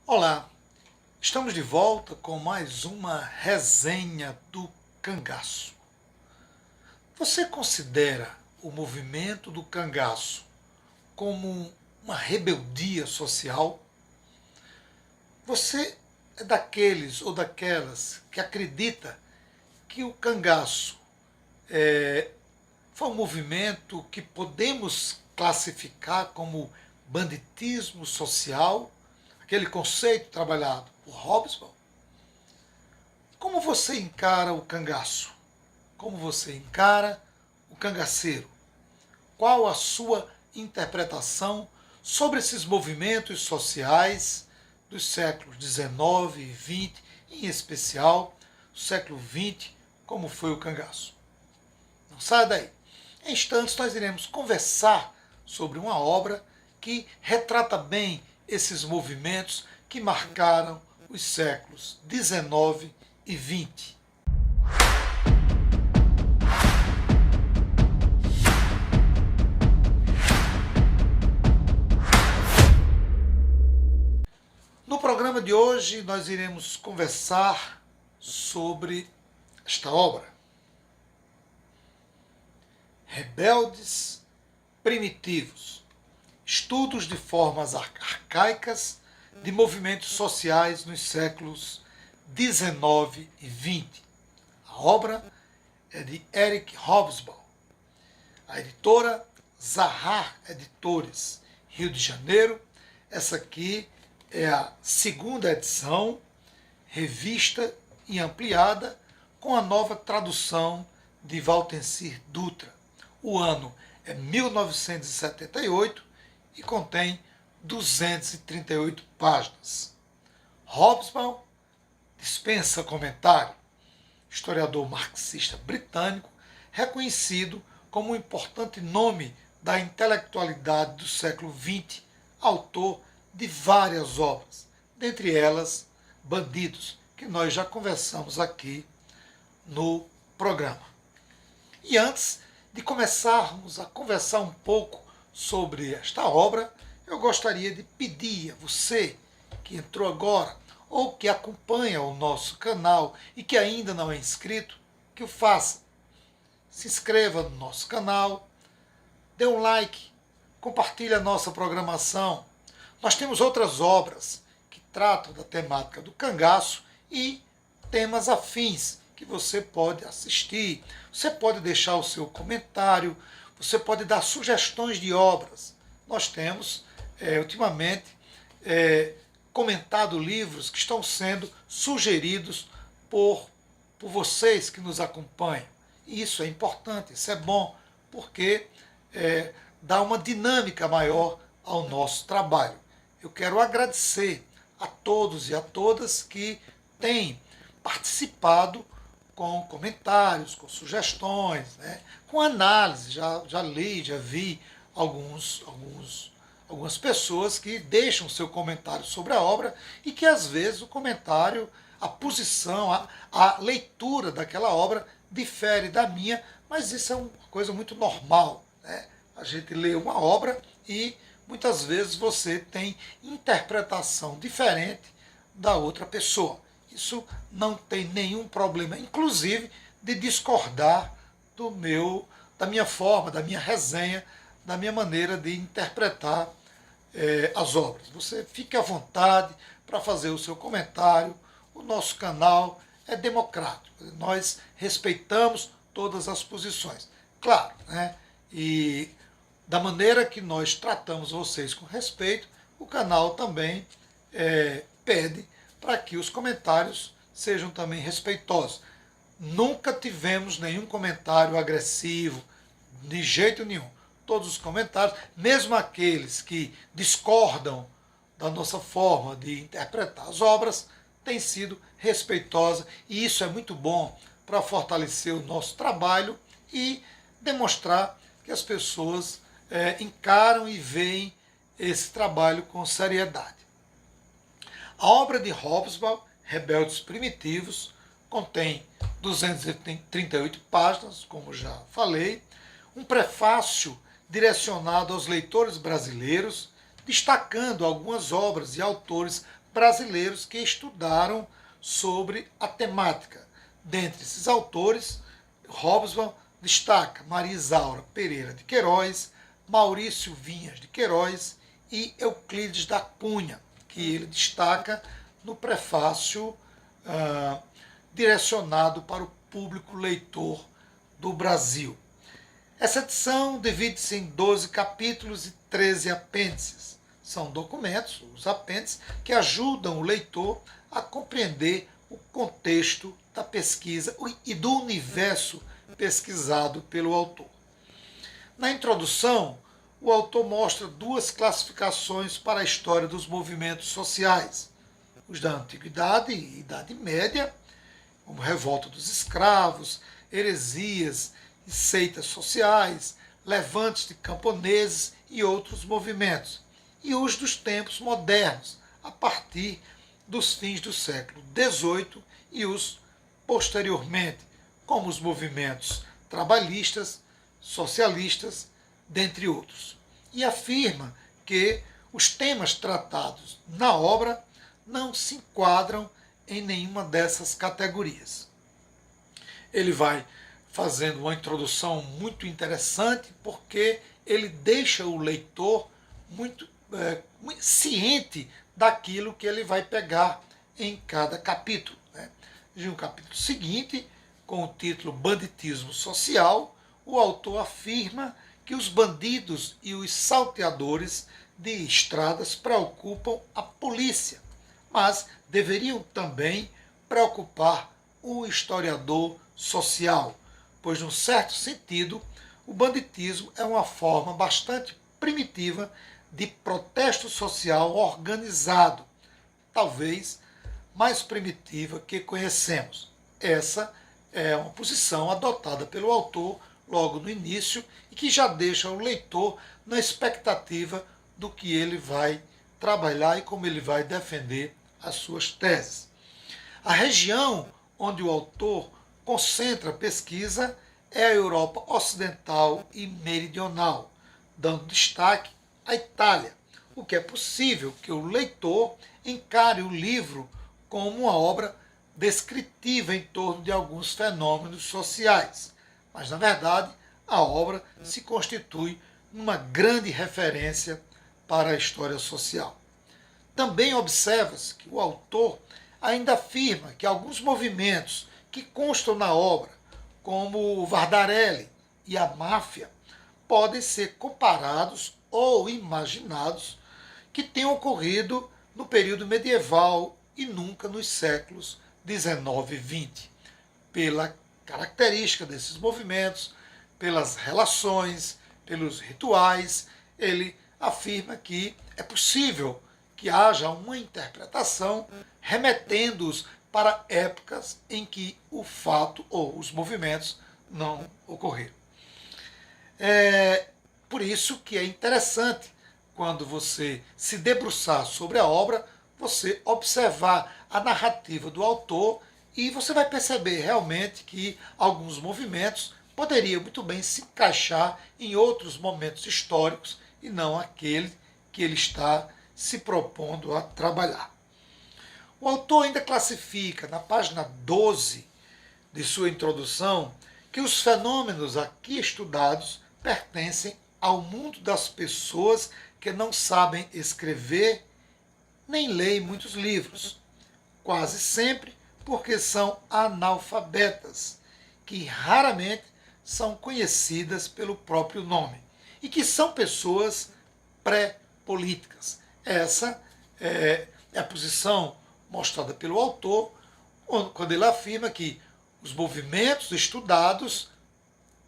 Olá, estamos de volta com mais uma resenha do cangaço. Você considera o movimento do cangaço como uma rebeldia social? Você é daqueles ou daquelas que acredita que o cangaço foi um movimento que podemos classificar como banditismo social, aquele conceito trabalhado por Hobsbawm? Como você encara o cangaço? Como você encara o cangaceiro? Qual a sua interpretação sobre esses movimentos sociais dos séculos XIX e XX, em especial o século XX, como foi o cangaço? Não saia daí. Em instantes nós iremos conversar sobre uma obra que retrata bem esses movimentos que marcaram os séculos XIX e XX. No programa de hoje nós iremos conversar sobre esta obra. Rebeldes primitivos. Estudos de formas arcaicas de movimentos sociais nos séculos XIX e XX. A obra é de Eric Hobsbawm. A editora Zahar Editores, Rio de Janeiro. Essa aqui é a segunda edição, revista e ampliada, com a nova tradução de Valtencir Dutra. O ano é 1978 e contém 238 páginas. Hobsbawm dispensa comentário. Historiador marxista britânico, reconhecido como um importante nome da intelectualidade do século XX, autor de várias obras, dentre elas Bandidos, que nós já conversamos aqui no programa. E antes de começarmos a conversar um pouco sobre esta obra, eu gostaria de pedir a você que entrou agora ou que acompanha o nosso canal e que ainda não é inscrito, que o faça. Se inscreva no nosso canal, dê um like, compartilhe a nossa programação. Nós temos outras obras que tratam da temática do cangaço e temas afins que você pode assistir. Você pode deixar o seu comentário, você pode dar sugestões de obras. Nós temos, ultimamente, comentado livros que estão sendo sugeridos por vocês que nos acompanham. E isso é importante, isso é bom, porque dá uma dinâmica maior ao nosso trabalho. Eu quero agradecer a todos e a todas que têm participado com comentários, com sugestões, né, com análise. Já li, já vi algumas pessoas que deixam seu comentário sobre a obra e que às vezes o comentário, a posição, a leitura daquela obra difere da minha, mas isso é uma coisa muito normal, né? A gente lê uma obra e muitas vezes você tem interpretação diferente da outra pessoa. Isso não tem nenhum problema, inclusive, de discordar da minha forma, da minha resenha, da minha maneira de interpretar as obras. Você fique à vontade para fazer o seu comentário. O nosso canal é democrático. Nós respeitamos todas as posições. Claro, né? E da maneira que nós tratamos vocês com respeito, o canal também pede para que os comentários sejam também respeitosos. Nunca tivemos nenhum comentário agressivo, de jeito nenhum. Todos os comentários, mesmo aqueles que discordam da nossa forma de interpretar as obras, têm sido respeitosos, e isso é muito bom para fortalecer o nosso trabalho e demonstrar que as pessoas encaram e veem esse trabalho com seriedade. A obra de Hobsbawm, Rebeldes Primitivos, contém 238 páginas, como já falei, um prefácio direcionado aos leitores brasileiros, destacando algumas obras e autores brasileiros que estudaram sobre a temática. Dentre esses autores, Hobsbawm destaca Maria Isaura Pereira de Queiroz, Maurício Vinhas de Queiroz e Euclides da Cunha, que ele destaca no prefácio direcionado para o público leitor do Brasil. Essa edição divide-se em 12 capítulos e 13 apêndices. São documentos, os apêndices, que ajudam o leitor a compreender o contexto da pesquisa e do universo pesquisado pelo autor. Na introdução, o autor mostra duas classificações para a história dos movimentos sociais: os da Antiguidade e Idade Média, como revolta dos escravos, heresias e seitas sociais, levantes de camponeses e outros movimentos, e os dos tempos modernos, a partir dos fins do século XVIII e os posteriormente, como os movimentos trabalhistas, socialistas, dentre outros. E afirma que os temas tratados na obra não se enquadram em nenhuma dessas categorias. Ele vai fazendo uma introdução muito interessante, porque ele deixa o leitor muito ciente daquilo que ele vai pegar em cada capítulo. No capítulo seguinte, com o título Banditismo Social, o autor afirma que os bandidos e os salteadores de estradas preocupam a polícia, mas deveriam também preocupar o historiador social, pois, num certo sentido, o banditismo é uma forma bastante primitiva de protesto social organizado, talvez mais primitiva que conhecemos. Essa é uma posição adotada pelo autor logo no início e que já deixa o leitor na expectativa do que ele vai trabalhar e como ele vai defender as suas teses. A região onde o autor concentra a pesquisa é a Europa Ocidental e Meridional, dando destaque à Itália, o que é possível que o leitor encare o livro como uma obra descritiva em torno de alguns fenômenos sociais. Mas, na verdade, a obra se constitui numa grande referência para a história social. Também observa-se que o autor ainda afirma que alguns movimentos que constam na obra, como o Vardarelli e a máfia, podem ser comparados ou imaginados que tenham ocorrido no período medieval e nunca nos séculos XIX e XX, pela característica desses movimentos, pelas relações, pelos rituais. Ele afirma que é possível que haja uma interpretação remetendo-os para épocas em que o fato ou os movimentos não ocorreram. É por isso que é interessante, quando você se debruçar sobre a obra, você observar a narrativa do autor e você vai perceber realmente que alguns movimentos poderiam muito bem se encaixar em outros momentos históricos e não aquele que ele está se propondo a trabalhar. O autor ainda classifica, na página 12 de sua introdução, que os fenômenos aqui estudados pertencem ao mundo das pessoas que não sabem escrever nem leem muitos livros, quase sempre porque são analfabetas, que raramente são conhecidas pelo próprio nome, e que são pessoas pré-políticas. Essa é a posição mostrada pelo autor, quando ele afirma que os movimentos estudados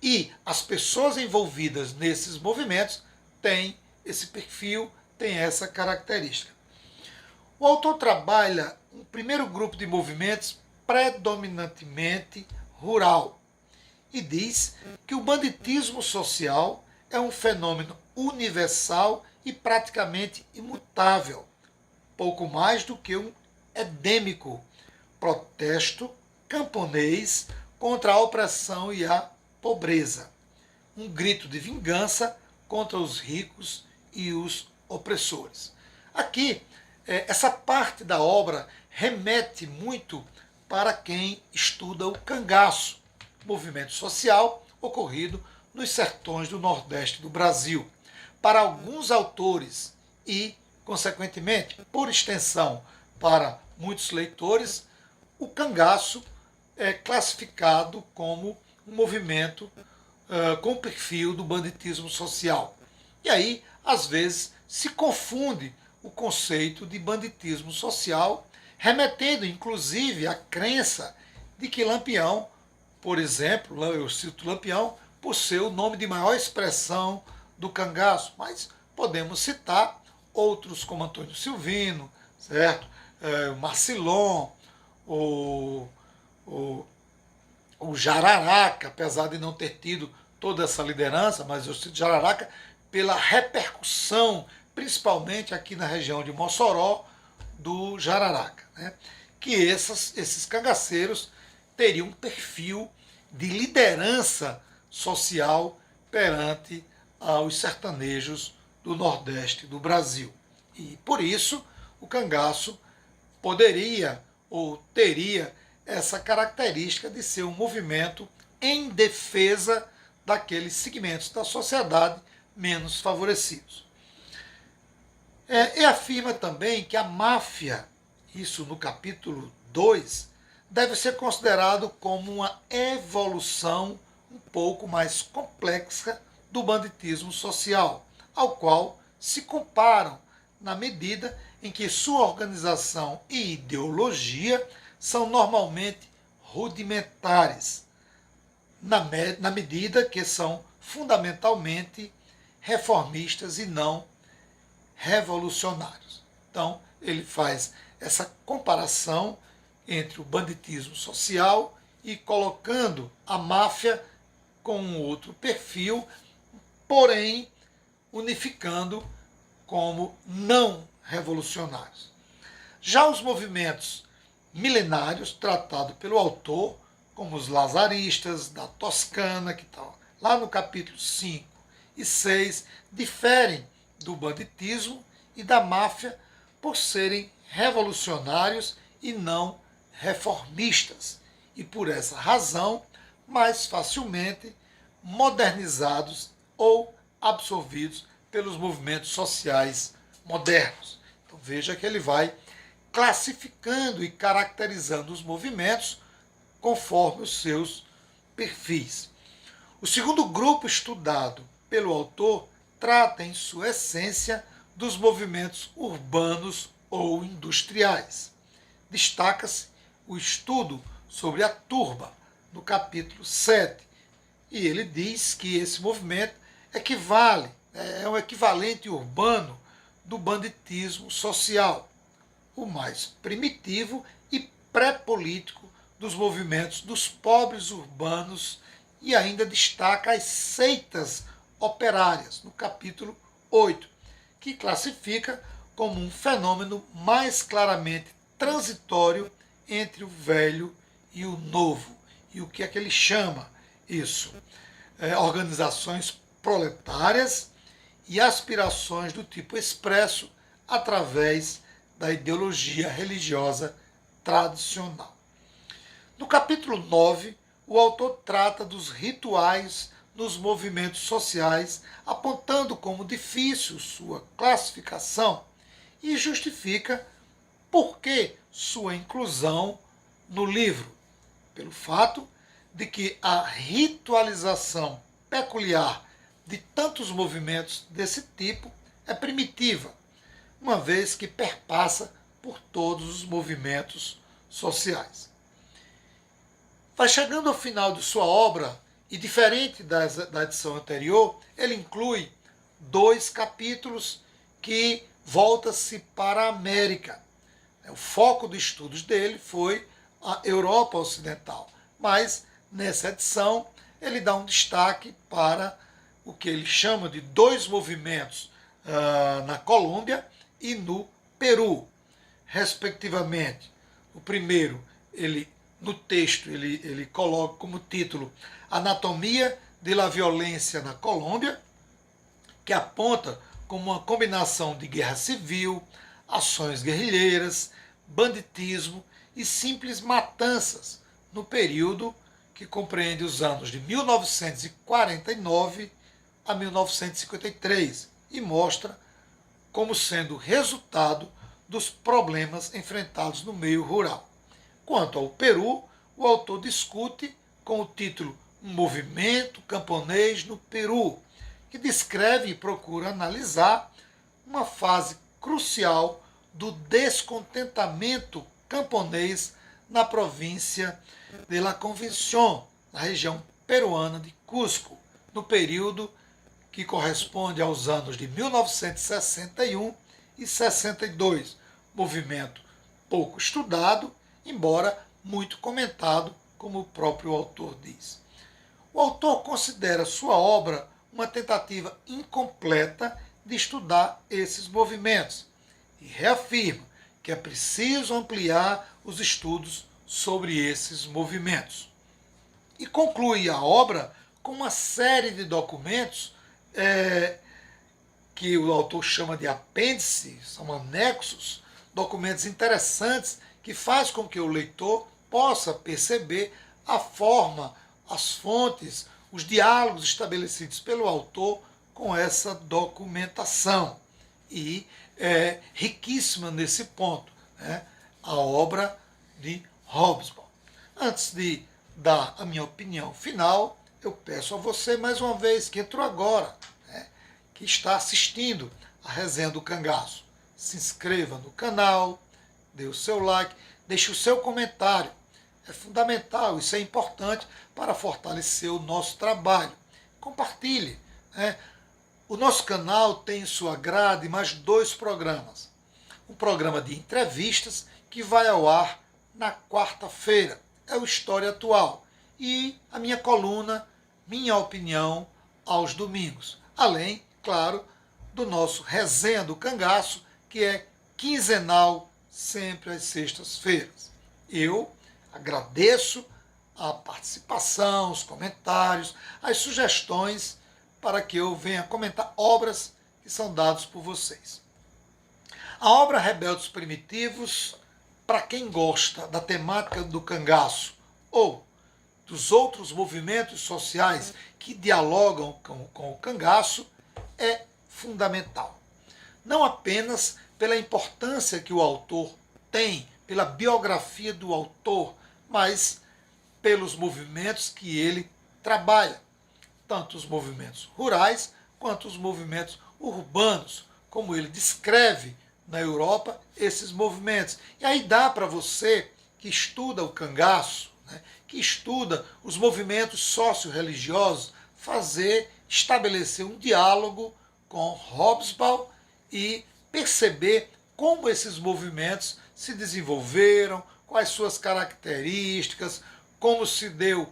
e as pessoas envolvidas nesses movimentos têm esse perfil, têm essa característica. O autor trabalha um primeiro grupo de movimentos predominantemente rural e diz que o banditismo social é um fenômeno universal e praticamente imutável, pouco mais do que um endêmico protesto camponês contra a opressão e a pobreza, um grito de vingança contra os ricos e os opressores. Aqui essa parte da obra remete muito para quem estuda o cangaço, movimento social ocorrido nos sertões do Nordeste do Brasil. Para alguns autores e, consequentemente, por extensão, para muitos leitores, o cangaço é classificado como um movimento com o perfil do banditismo social. E aí, às vezes, se confunde o conceito de banditismo social, remetendo inclusive à crença de que Lampião, por exemplo, eu cito Lampião, por ser o nome de maior expressão do cangaço, mas podemos citar outros como Antônio Silvino, certo? Marcilon, o, o Jararaca, apesar de não ter tido toda essa liderança, mas eu cito Jararaca pela repercussão, principalmente aqui na região de Mossoró, do Jararaca, né? Que esses cangaceiros teriam um perfil de liderança social perante aos sertanejos do Nordeste do Brasil. E por isso o cangaço poderia ou teria essa característica de ser um movimento em defesa daqueles segmentos da sociedade menos favorecidos. E afirma também que a máfia, isso no capítulo 2, deve ser considerado como uma evolução um pouco mais complexa do banditismo social, ao qual se comparam na medida em que sua organização e ideologia são normalmente rudimentares, na medida que são fundamentalmente reformistas e não revolucionários. Então, ele faz essa comparação entre o banditismo social e colocando a máfia com um outro perfil, porém unificando como não revolucionários. Já os movimentos milenários tratados pelo autor, como os lazaristas da Toscana, que estão lá no capítulo 5 e 6, diferem do banditismo e da máfia por serem revolucionários e não reformistas, e por essa razão mais facilmente modernizados ou absorvidos pelos movimentos sociais modernos. Então veja que ele vai classificando e caracterizando os movimentos conforme os seus perfis. O segundo grupo estudado pelo autor trata, em sua essência, dos movimentos urbanos ou industriais. Destaca-se o estudo sobre a turba, no capítulo 7, e ele diz que esse movimento é um equivalente urbano do banditismo social, o mais primitivo e pré-político dos movimentos dos pobres urbanos, e ainda destaca as seitas operárias, no capítulo 8, que classifica como um fenômeno mais claramente transitório entre o velho e o novo. E o que é que ele chama isso? Organizações proletárias e aspirações do tipo expresso através da ideologia religiosa tradicional. No capítulo 9, o autor trata dos rituais nos movimentos sociais, apontando como difícil sua classificação e justifica por que sua inclusão no livro, pelo fato de que a ritualização peculiar de tantos movimentos desse tipo é primitiva, uma vez que perpassa por todos os movimentos sociais. Vai chegando ao final de sua obra, e diferente da edição anterior, ele inclui 2 capítulos que volta-se para a América. O foco de estudos dele foi a Europa Ocidental, mas nessa edição ele dá um destaque para o que ele chama de 2 movimentos na Colômbia e no Peru, respectivamente. O primeiro, no texto, ele coloca como título Anatomia de la Violência na Colômbia, que aponta como uma combinação de guerra civil, ações guerrilheiras, banditismo e simples matanças no período que compreende os anos de 1949 a 1953 e mostra como sendo resultado dos problemas enfrentados no meio rural. Quanto ao Peru, o autor discute com o título Um Movimento Camponês no Peru, que descreve e procura analisar uma fase crucial do descontentamento camponês na província de La Convención, na região peruana de Cusco, no período que corresponde aos anos de 1961 e 62, movimento pouco estudado, embora muito comentado, como o próprio autor diz. O autor considera sua obra uma tentativa incompleta de estudar esses movimentos e reafirma que é preciso ampliar os estudos sobre esses movimentos. E conclui a obra com uma série de documentos que o autor chama de apêndices, são anexos, documentos interessantes que faz com que o leitor possa perceber a forma, as fontes, os diálogos estabelecidos pelo autor com essa documentação. E é riquíssima nesse ponto, né, a obra de Hobsbawm. Antes de dar a minha opinião final, eu peço a você mais uma vez que entrou agora, né, que está assistindo a Resenha do Cangaço, se inscreva no canal, dê o seu like, deixe o seu comentário. É fundamental, isso é importante para fortalecer o nosso trabalho. Compartilhe, né? O nosso canal tem em sua grade mais 2 programas. Um programa de entrevistas que vai ao ar na quarta-feira, é o História Atual, e a minha coluna, Minha Opinião, aos domingos. Além, claro, do nosso Resenha do Cangaço, que é quinzenal, sempre às sextas-feiras. Eu agradeço a participação, os comentários, as sugestões para que eu venha comentar obras que são dadas por vocês. A obra Rebeldes Primitivos, para quem gosta da temática do cangaço ou dos outros movimentos sociais que dialogam com o cangaço, é fundamental. Não apenas pela importância que o autor tem, pela biografia do autor, mas pelos movimentos que ele trabalha, tanto os movimentos rurais quanto os movimentos urbanos, como ele descreve na Europa esses movimentos. E aí dá para você que estuda o cangaço, né, que estuda os movimentos socio-religiosos, estabelecer um diálogo com Hobsbawm e perceber como esses movimentos se desenvolveram, quais suas características, como se deu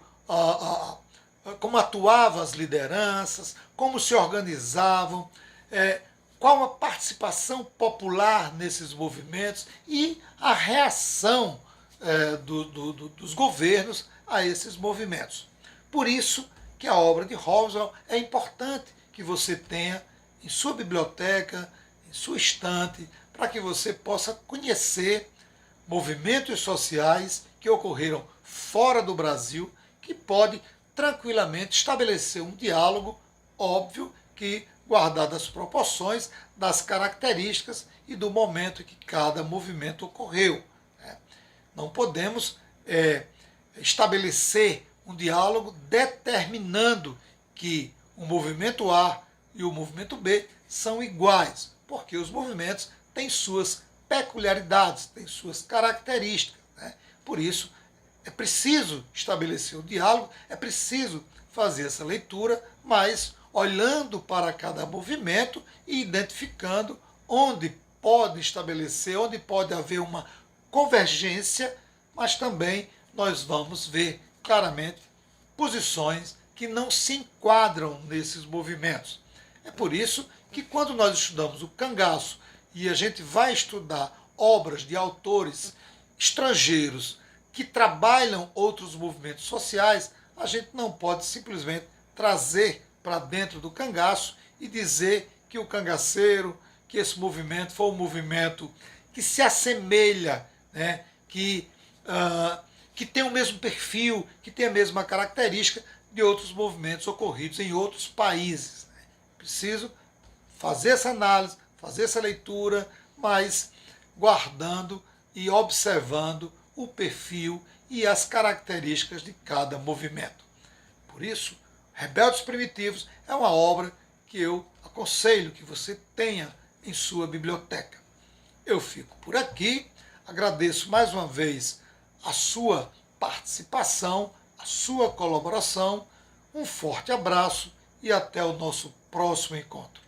como atuavam as lideranças, como se organizavam, qual a participação popular nesses movimentos e a reação dos governos a esses movimentos. Por isso que a obra de Hobsbawm é importante que você tenha em sua biblioteca, em sua estante, para que você possa conhecer movimentos sociais que ocorreram fora do Brasil, que pode tranquilamente estabelecer um diálogo, óbvio que guardado as proporções das características e do momento em que cada movimento ocorreu. Não podemos estabelecer um diálogo determinando que o movimento A e o movimento B são iguais, porque os movimentos têm suas peculiaridades, têm suas características. Por isso, é preciso estabelecer o diálogo, é preciso fazer essa leitura, mas olhando para cada movimento e identificando onde pode estabelecer, onde pode haver uma convergência, mas também nós vamos ver claramente posições que não se enquadram nesses movimentos. É por isso que quando nós estudamos o cangaço e a gente vai estudar obras de autores estrangeiros que trabalham outros movimentos sociais, a gente não pode simplesmente trazer para dentro do cangaço e dizer que o cangaceiro, que esse movimento foi um movimento que se assemelha, né, que tem o mesmo perfil, que tem a mesma característica de outros movimentos ocorridos em outros países. Preciso fazer essa análise, fazer essa leitura, mas guardando e observando o perfil e as características de cada movimento. Por isso, Rebeldes Primitivos é uma obra que eu aconselho que você tenha em sua biblioteca. Eu fico por aqui, agradeço mais uma vez a sua participação, a sua colaboração, um forte abraço e até o nosso próximo encontro.